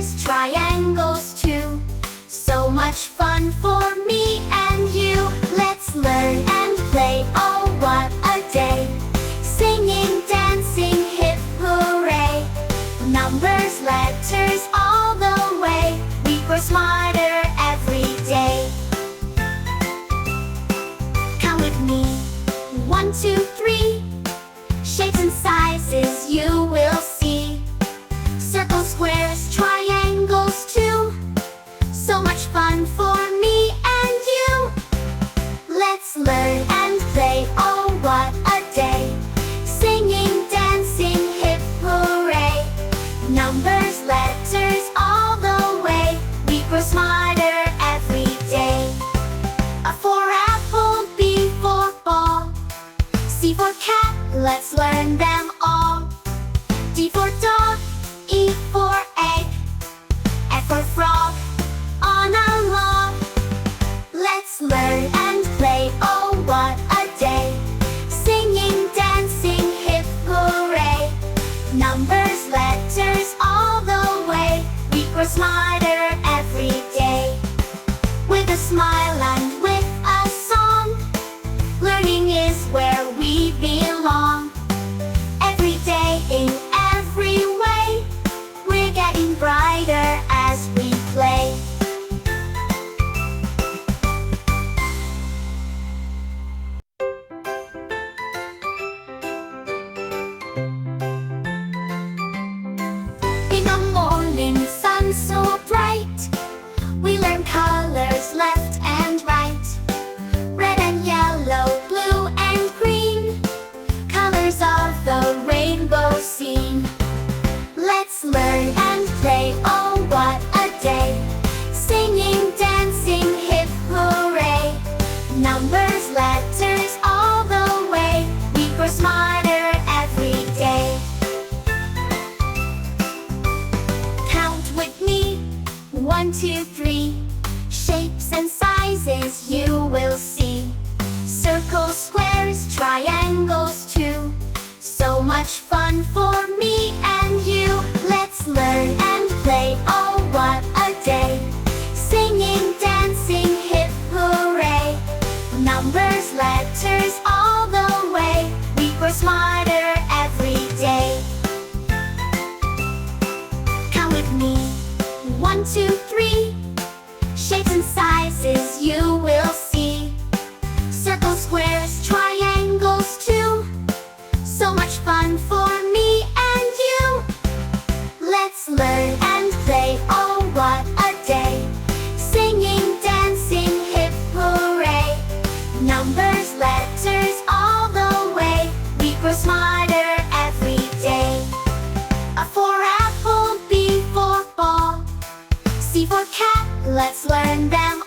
squares, triangles too. So much fun for me and you. Let's learn and play, oh what a day. Singing, dancing, hip hooray. Numbers, letters all the way. We grow smarter every day. Count with me. 1, 2, 3. Shapes and sizes you will see. Circles, squares, triangles too. So much fun for me and you. Let's learn and play, oh what a day. Singing, dancing, hip hooray. Numbers, letters all the way. We grow smarter every day. A for apple, B for ball, C for cat, let's learn them all. D for dog, E for egg, F for frog, on a log. Let's learn and play, oh what a day. Singing, dancing, hip hooray. Numbers, letters all the way. We grow smarter every day. With a smile and with a song, learning is where we belong. Every day in every way, we're getting brighter as we play. In the morning sun so bright, we learn colors left and right. Red and yellow, blue and green, colors of the rainbow seen. Let's learn and play, oh what a day. Singing, dancing, hip hooray. Numbers, letters all the way. We grow smarter every day. Count with me. 1, 2, 3. Shapes and sizes you will see. Circles, squares, triangles too. So much fun for me and you. Let's learn and play, oh what a day. Singing, dancing, hip hooray. Numbers, letters all the way. We grow smarter every day. Count with me. 1, 2, 3. Shapes and sizes you will see. Circles, squares, triangles too. So much fun for me and you. Let's learn and play, oh what a day. Singing, dancing, hip hooray. Numbers, letters all the way. We grow smarter every day. A for apple, B for ball, C for cat, let's learn them